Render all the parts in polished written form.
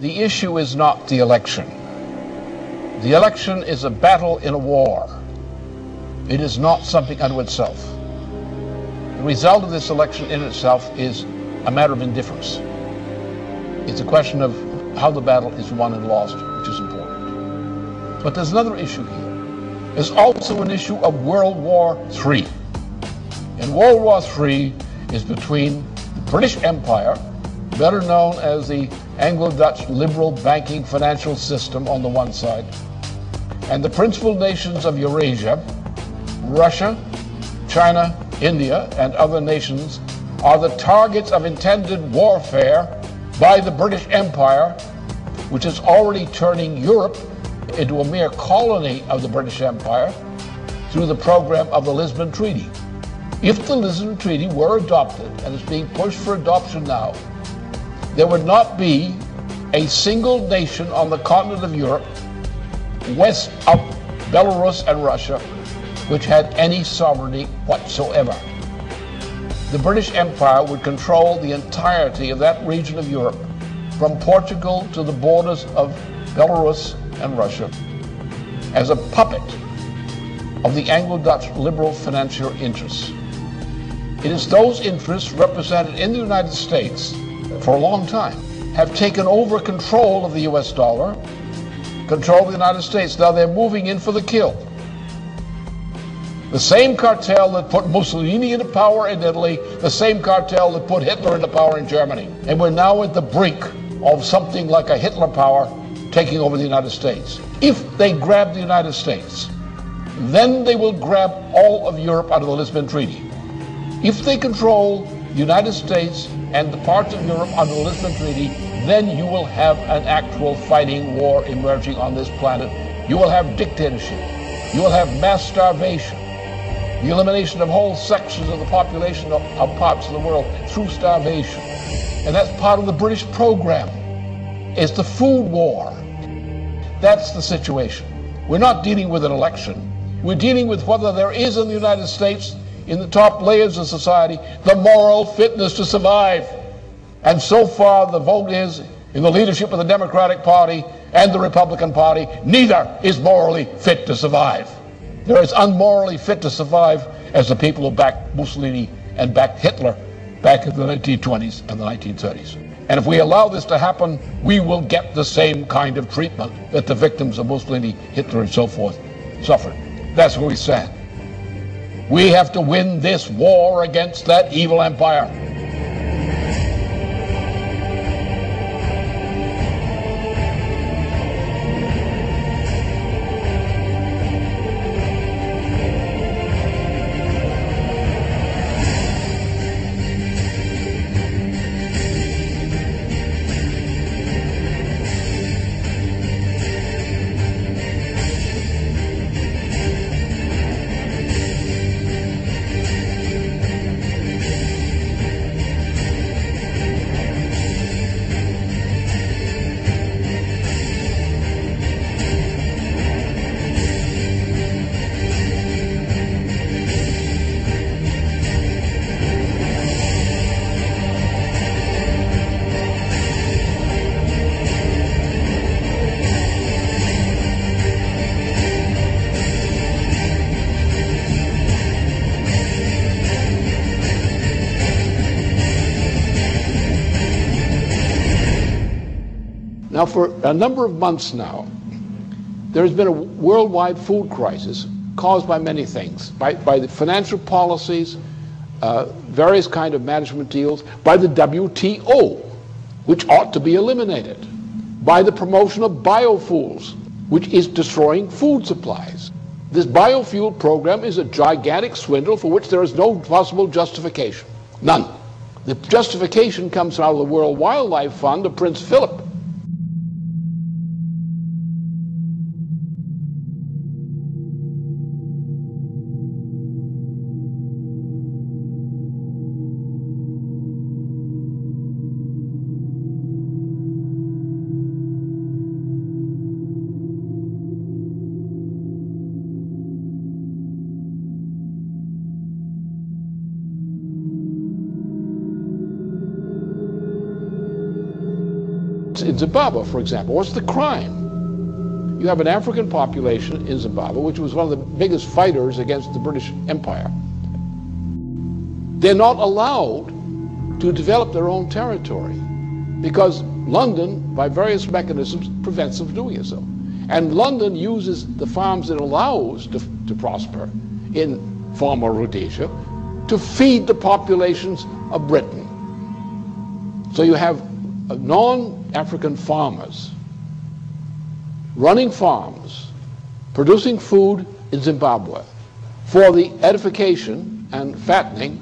The issue is not the election. The election is a battle in a war. It is not something unto itself. The result of this election in itself is a matter of indifference. It's a question of how the battle is won and lost, which is important. But there's another issue here. There's also an issue of World War III. And World War III is between the British Empire, better known as the Anglo-Dutch liberal banking financial system on the one side, and the principal nations of Eurasia, Russia, China, India, and other nations are the targets of intended warfare by the British Empire, which is already turning Europe into a mere colony of the British Empire through the program of the Lisbon Treaty. If the Lisbon Treaty were adopted, and is being pushed for adoption now, there would not be a single nation on the continent of Europe, west of Belarus and Russia, which had any sovereignty whatsoever. The British Empire would control the entirety of that region of Europe, from Portugal to the borders of Belarus and Russia, as a puppet of the Anglo-Dutch liberal financial interests. It is those interests represented in the United States for a long time have taken over control of the US dollar, control of the United States. Now they're moving in for the kill. The same cartel that put Mussolini into power in Italy, the same cartel that put Hitler into power in Germany. And we're now at the brink of something like a Hitler power taking over the United States. If they grab the United States, then they will grab all of Europe under the Lisbon Treaty. If they control the United States and the parts of Europe under the Lisbon Treaty, then you will have an actual fighting war emerging on this planet. You will have dictatorship. You will have mass starvation. The elimination of whole sections of the population of parts of the world through starvation. And that's part of the British program. It's the food war. That's the situation. We're not dealing with an election. We're dealing with whether there is in the United States, in the top layers of society, the moral fitness to survive. And so far the vote is in the leadership of the Democratic Party and the Republican Party, neither is morally fit to survive. They're as unmorally fit to survive as the people who backed Mussolini and backed Hitler back in the 1920s and the 1930s. And if we allow this to happen, we will get the same kind of treatment that the victims of Mussolini, Hitler, and so forth suffered. That's where we stand. We have to win this war against that evil empire. Now, for a number of months now, there has been a worldwide food crisis caused by many things, by the financial policies, various kind of management deals, by the WTO, which ought to be eliminated, by the promotion of biofuels, which is destroying food supplies. This biofuel program is a gigantic swindle for which there is no possible justification. None. The justification comes out of the World Wildlife Fund of Prince Philip. in Zimbabwe, for example, what's the crime? You have an African population in Zimbabwe, which was one of the biggest fighters against the British Empire. They're not allowed to develop their own territory because London, by various mechanisms, prevents them from doing so. And London uses the farms it allows to prosper in former Rhodesia to feed the populations of Britain. So you have non-African farmers running farms, producing food in Zimbabwe for the edification and fattening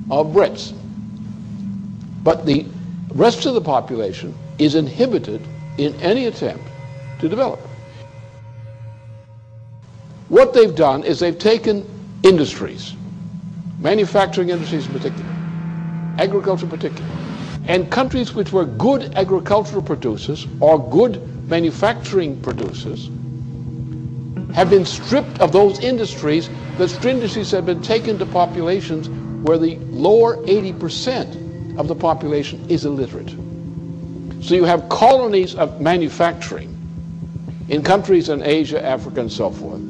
of Brits. But the rest of the population is inhibited in any attempt to develop. What they've done is they've taken industries, manufacturing industries in particular, agriculture in particular, and countries which were good agricultural producers or good manufacturing producers have been stripped of those industries. Those industries have been taken to populations where the lower 80% of the population is illiterate. So you have colonies of manufacturing in countries in Asia, Africa, and so forth,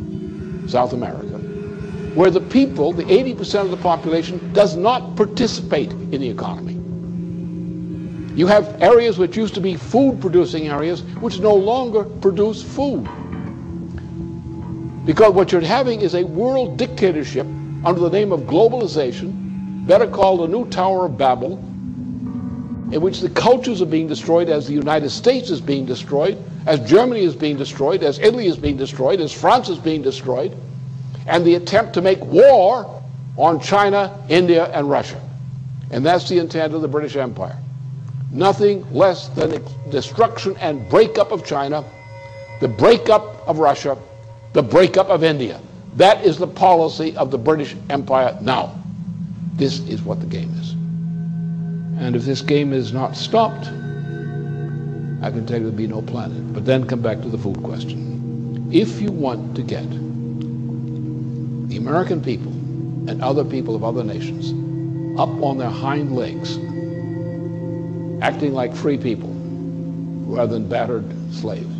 South America, where the people, the 80% of the population, does not participate in the economy. You have areas which used to be food-producing areas which no longer produce food. Because what you're having is a world dictatorship under the name of globalization, better called the new Tower of Babel, in which the cultures are being destroyed as the United States is being destroyed, as Germany is being destroyed, as Italy is being destroyed, as France is being destroyed, and the attempt to make war on China, India, and Russia. And that's the intent of the British Empire. Nothing less than destruction and breakup of China, the breakup of Russia, the breakup of India. That is the policy of the British Empire now. This is what the game is. And if this game is not stopped, I can tell you there'll be no planet. But then come back to the food question. If you want to get the American people and other people of other nations up on their hind legs, acting like free people rather than battered slaves,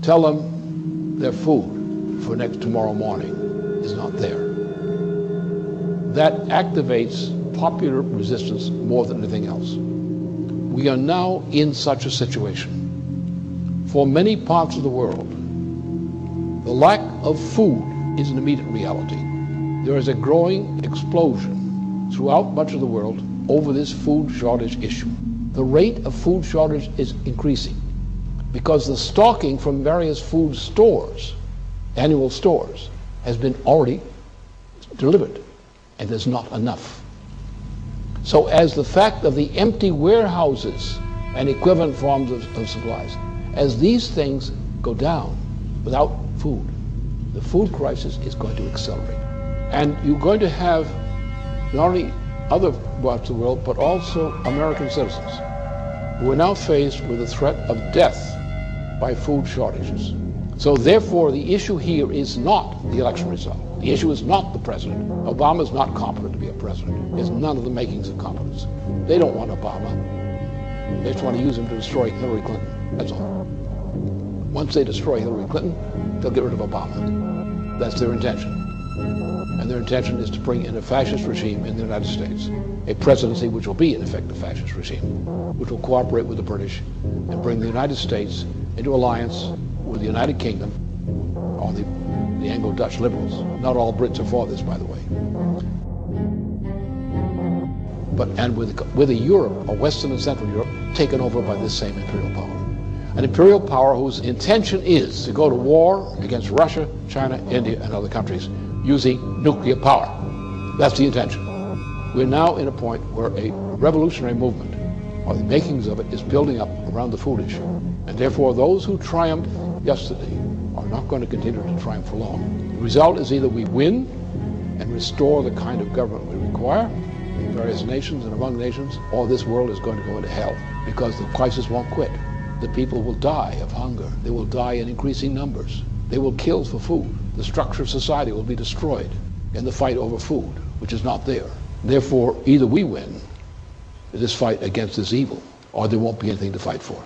tell them their food for tomorrow morning is not there. That activates popular resistance more than anything else. We are now in such a situation. For many parts of the world, the lack of food is an immediate reality. There is a growing explosion throughout much of the world over this food shortage issue. The rate of food shortage is increasing because the stocking from various food stores, annual stores, has been already delivered, and there's not enough. So as the fact of the empty warehouses and equivalent forms of supplies, as these things go down without food, the food crisis is going to accelerate. And you're going to have not only other parts of the world, but also American citizens who are now faced with the threat of death by food shortages. So therefore, the issue here is not the election result. The issue is not the president. Obama is not competent to be a president. He has none of the makings of competence. They don't want Obama. They just want to use him to destroy Hillary Clinton. That's all. Once they destroy Hillary Clinton, they'll get rid of Obama. That's their intention. And their intention is to bring in a fascist regime in the United States, a presidency which will be in effect a fascist regime, which will cooperate with the British and bring the United States into alliance with the United Kingdom or the Anglo-Dutch liberals. Not all Brits are for this, by the way. And with a Europe, or Western and Central Europe, taken over by this same imperial power. An imperial power whose intention is to go to war against Russia, China, India, and other countries using nuclear power. That's the intention. We're now in a point where a revolutionary movement, or the makings of it, is building up around the food issue. And therefore, those who triumphed yesterday are not going to continue to triumph for long. The result is either we win and restore the kind of government we require in various nations and among nations, or this world is going to go into hell because the crisis won't quit. The people will die of hunger. They will die in increasing numbers. They will kill for food. The structure of society will be destroyed in the fight over food, which is not there. Therefore, either we win this fight against this evil, or there won't be anything to fight for.